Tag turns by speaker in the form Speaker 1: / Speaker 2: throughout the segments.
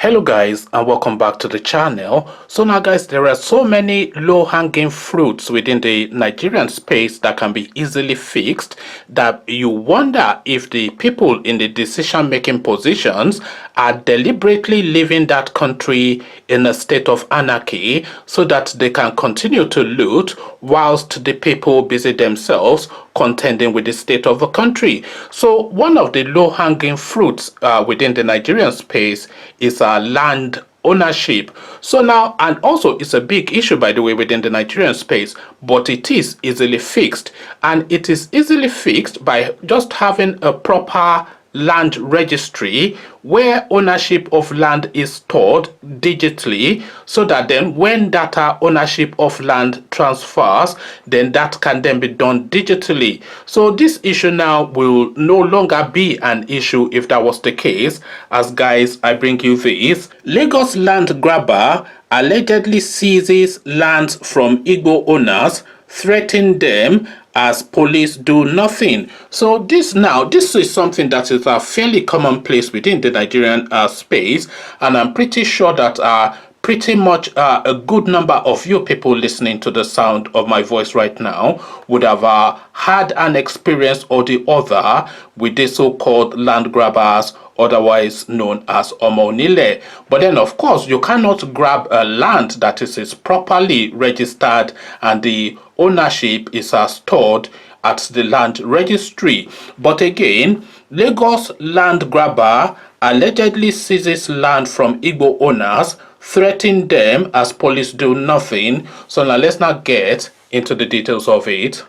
Speaker 1: Hello guys, and welcome back to the channel. So now guys, there are so many low-hanging fruits within the Nigerian space that can be easily fixed that you wonder if the people in the decision-making positions are deliberately leaving that country in a state of anarchy so that they can continue to loot whilst the people busy themselves contending with the state of the country. So one of the low-hanging fruits within the Nigerian space is land ownership. So now, and also it's a big issue, by the way, within the Nigerian space, but it is easily fixed, and it is easily fixed by just having a proper land registry where ownership of land is stored digitally, so that then when data ownership of land transfers, then that can then be done digitally. So this issue now will no longer be an issue if that was the case. As guys, I bring you this. Lagos land grabber allegedly seizes lands from Igbo owners, threatening them as police do nothing. So this is something that is fairly commonplace within the Nigerian space, and I'm pretty sure that pretty much a good number of you people listening to the sound of my voice right now would have had an experience or the other with the so-called land grabbers, otherwise known as Omo Onile. But then of course you cannot grab a land that is properly registered and the ownership is stored at the land registry. But again, Lagos land grabber allegedly seizes land from Igbo owners, threatening them as police do nothing. So now let's not get into the details of it.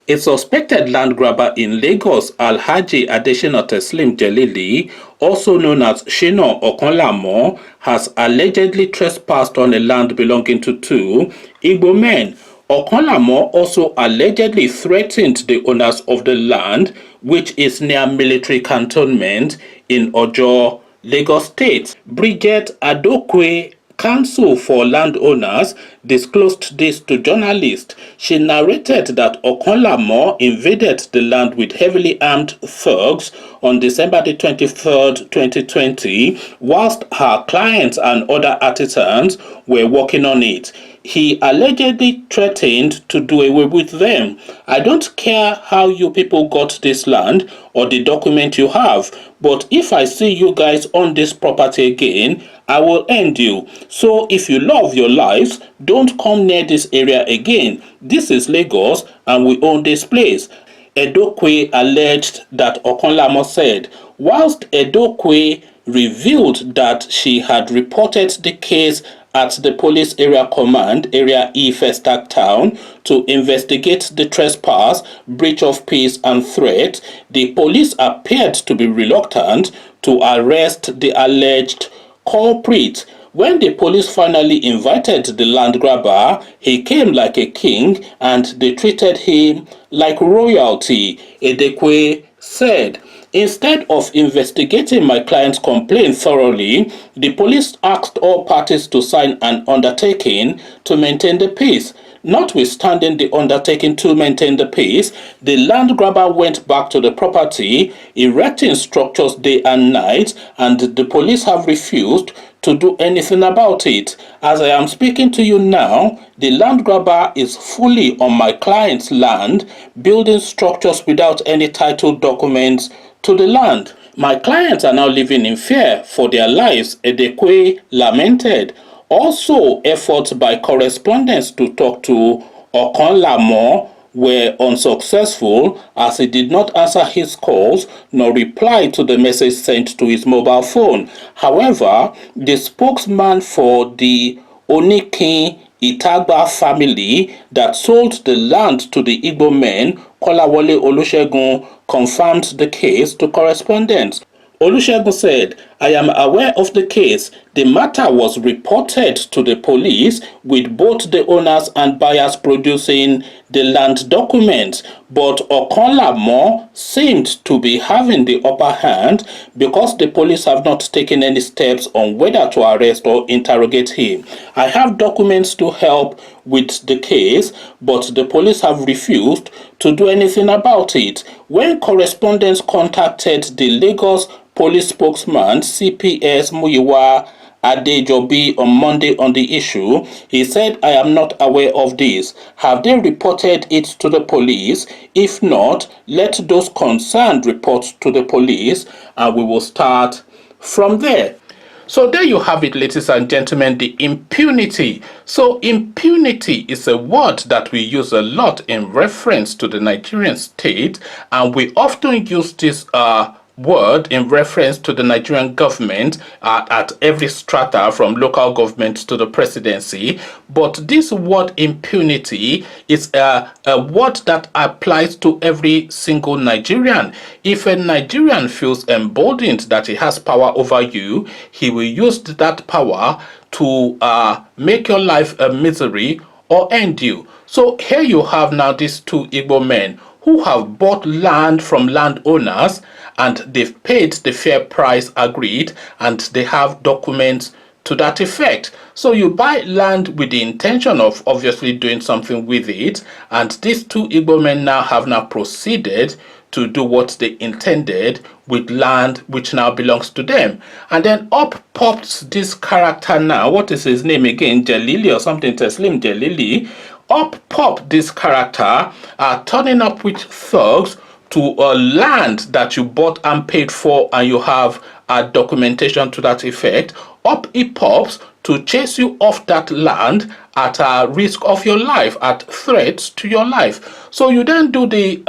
Speaker 1: A suspected land grabber in Lagos, Alhaji Adesina Teslim Jelili, also known as Shina Okonlamo, has allegedly trespassed on a land belonging to two Igbo men. Okonlamo also allegedly threatened the owners of the land, which is near military cantonment in Ojo, Lagos State. Bridget Adokwe, Council for Landowners, disclosed this to journalists. She narrated that Okonlamo invaded the land with heavily armed thugs on December the 23rd, 2020, whilst her clients and other artisans were working on it. He allegedly threatened to do away with them. I don't care how you people got this land or the document you have, but if I see you guys on this property again, I will end you. So if you love your lives, don't come near this area again. This is Lagos and we own this place. Edokwe alleged that Okonlamo said, whilst Edokwe revealed that she had reported the case at the Police Area Command, Area E, Festac Town, to investigate the trespass, breach of peace and threat, the police appeared to be reluctant to arrest the alleged culprit. When the police finally invited the land grabber, he came like a king and they treated him like royalty, Edekwe said. Instead of investigating my client's complaint thoroughly, the police asked all parties to sign an undertaking to maintain the peace. Notwithstanding the undertaking to maintain the peace, the land grabber went back to the property, erecting structures day and night, and the police have refused to do anything about it. As I am speaking to you now, the land grabber is fully on my client's land, building structures without any title documents to the land. My clients are now living in fear for their lives, Edekwe lamented. Also, efforts by correspondents to talk to Okonlamo were unsuccessful, as he did not answer his calls nor reply to the message sent to his mobile phone. However, the spokesman for the Onikin Itagba family that sold the land to the Igbo men, Kolawole Olusegun, confirmed the case to correspondents. Olusegun said, I am aware of the case. The matter was reported to the police with both the owners and buyers producing the land documents, but Okonlamo seemed to be having the upper hand because the police have not taken any steps on whether to arrest or interrogate him. I have documents to help with the case, but the police have refused to do anything about it. When correspondents contacted the Lagos police spokesman, CPS Muyiwa Adejobi on Monday on the issue. He said, I am not aware of this. Have they reported it to the police? If not, let those concerned report to the police and we will start from there. So there you have it, ladies and gentlemen, the impunity. So impunity is a word that we use a lot in reference to the Nigerian state, and we often use this word in reference to the Nigerian government at every strata from local government to the presidency. But this word impunity is a word that applies to every single Nigerian. If a Nigerian feels emboldened that he has power over you, he will use that power to make your life a misery or end you. So here you have now these two Igbo men who have bought land from landowners and they've paid the fair price agreed and they have documents to that effect. So you buy land with the intention of obviously doing something with it, and these two Igbo men have now proceeded to do what they intended with land which now belongs to them. And then up pops this character now. What is his name again? Jalili or something, Teslim Jalili. Up pop this character, turning up with thugs to a land that you bought and paid for and you have documentation to that effect. Up it pops to chase you off that land at risk of your life, at threats to your life. So you then do the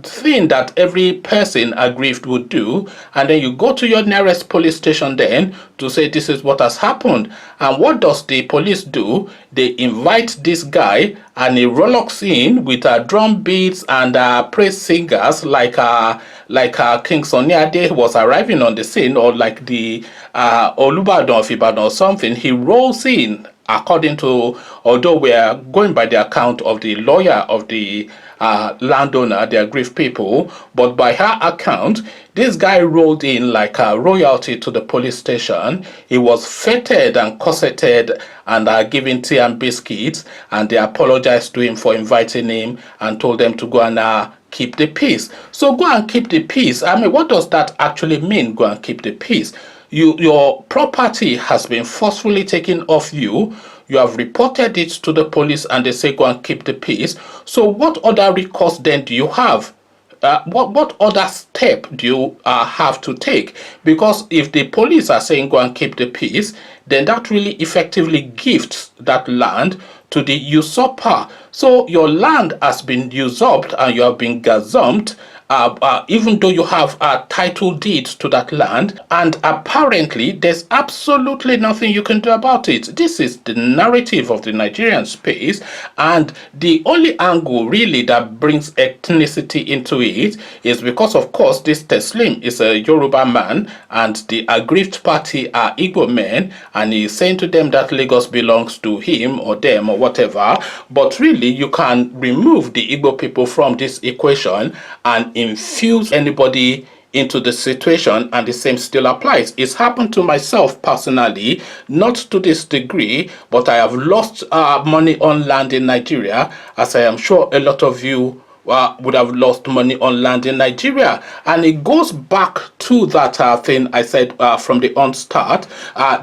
Speaker 1: thing that every person aggrieved would do, and then you go to your nearest police station then to say this is what has happened. And what does the police do? They invite this guy and he rolls in with drum beats and praise singers like King Sunny Ade was arriving on the scene, or like the Olubadan of Ibadan or something. He rolls in, according to, although we are going by the account of the lawyer of the landowner, the aggrieved people, but by her account, this guy rolled in like royalty to the police station. He was feted and corseted and given tea and biscuits, and they apologized to him for inviting him and told them to go and keep the peace. So go and keep the peace. I mean, what does that actually mean, go and keep the peace? Your property has been forcefully taken off you. You have reported it to the police and they say go and keep the peace. So what other recourse then do you have? What other step do you have to take? Because if the police are saying go and keep the peace, then that really effectively gifts that land to the usurper. So your land has been usurped and you have been gazumped, even though you have title deeds to that land, and apparently there's absolutely nothing you can do about it. This is the narrative of the Nigerian space, and the only angle really that brings ethnicity into it is because, of course, this Teslim is a Yoruba man and the aggrieved party are Igbo men, and he's saying to them that Lagos belongs to him or them or whatever. But really, you can remove the Igbo people from this equation and infuse anybody into the situation, and the same still applies. It's happened to myself personally, not to this degree, but I have lost money on land in Nigeria, as I am sure a lot of you would have lost money on land in Nigeria. And it goes back to that thing I said from the onstart,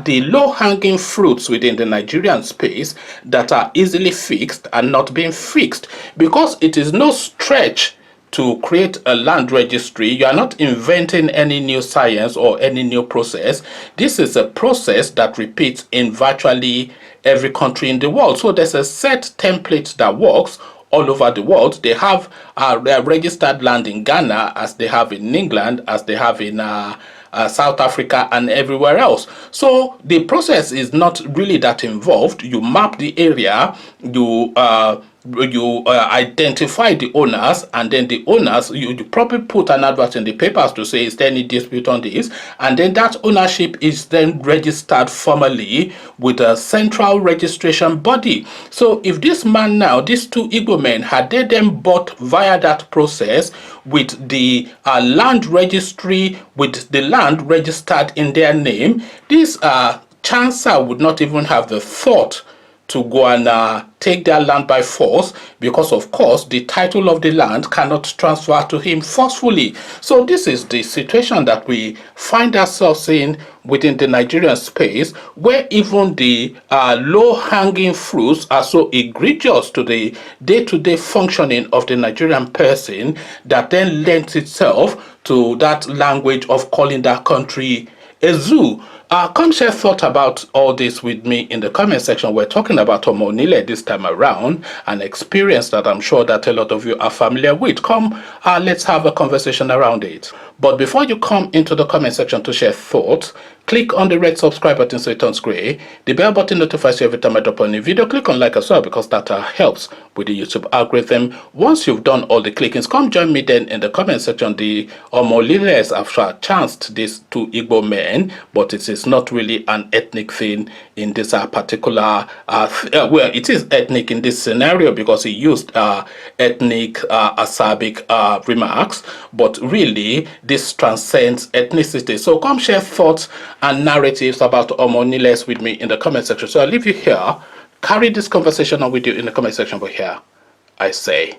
Speaker 1: the low-hanging fruits within the Nigerian space that are easily fixed and not being fixed, because it is no stretch to create a land registry. You are not inventing any new science or any new process. This is a process that repeats in virtually every country in the world. So there's a set template that works all over the world. They have their registered land in Ghana, as they have in England, as they have in South Africa and everywhere else. So the process is not really that involved. You map the area, you identify the owners, and then the owners, you probably put an advert in the papers to say is there any dispute on this, and then that ownership is then registered formally with a central registration body. So if this man now, these two Igbo men, had they then bought via that process with the land registry, with the land registered in their name, this chancellor would not even have the thought to go and take their land by force, because of course the title of the land cannot transfer to him forcefully. So this is the situation that we find ourselves in within the Nigerian space, where even the low-hanging fruits are so egregious to the day-to-day functioning of the Nigerian person, that then lends itself to that language of calling that country a zoo. Come share thought about all this with me in the comment section. We're talking about Omo Onile this time around, an experience that I'm sure that a lot of you are familiar with. Come, let's have a conversation around it. But before you come into the comment section to share thoughts, click on the red subscribe button so it turns gray. The bell button notifies you every time I drop a new video. Click on like as well, because that helps with the YouTube algorithm. Once you've done all the clickings, come join me then in the comment section. The Omo Oniles have chanced this to Igbo men, but it is not really an ethnic thing in this particular well, it is ethnic in this scenario because he used ethnic Arabic remarks, but really this transcends ethnicity. So come share thoughts and narratives about Omo Oniles with me in the comment section. So I'll leave you here. Carry this conversation on with you in the comment section, but here I say